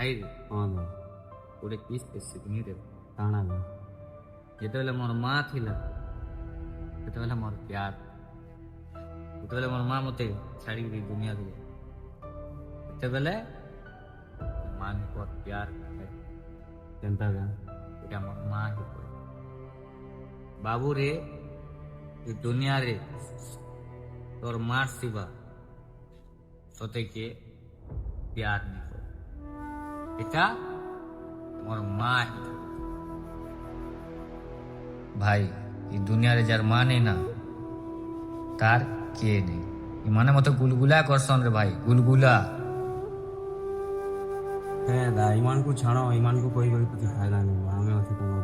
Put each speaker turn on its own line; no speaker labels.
ଭାଇରେ
ହଁ ବା
ଗୋଟେ କିସ୍ ଶିଖିନିରେ
କାଣା ବା
ଯେତେବେଳେ ମୋର ମା ଥିଲା ସେତେବେଳେ ମୋର ପ୍ୟାର ଯେତେବେଳେ ମୋର ମା ମତେ ଛାଡ଼ିକି ଦୁନିଆକୁ ଯାଏ ସେତେବେଳେ ମାଙ୍କର ପ୍ୟାର
କେନ୍ତା କା
এটা আমার মা হি করে বাবুরে এই দুনিয়ারে তোর মার শিবা তোতে কে প্যার নি করে এটা আমার মা হি করে। ভাই এই দুনিয়ারে যার মা নেই না তার কে নেই মানে মতো গুলগুলা করছন রে ভাই গুলগুলা
হ্যাঁ দা ইমানକୁ ଛାଣ ଇମାନଙ୍କୁ କହିବାକୁ କିଛି ଫାଇଦା ନାହିଁ ଆମେ ଅଛି ତମର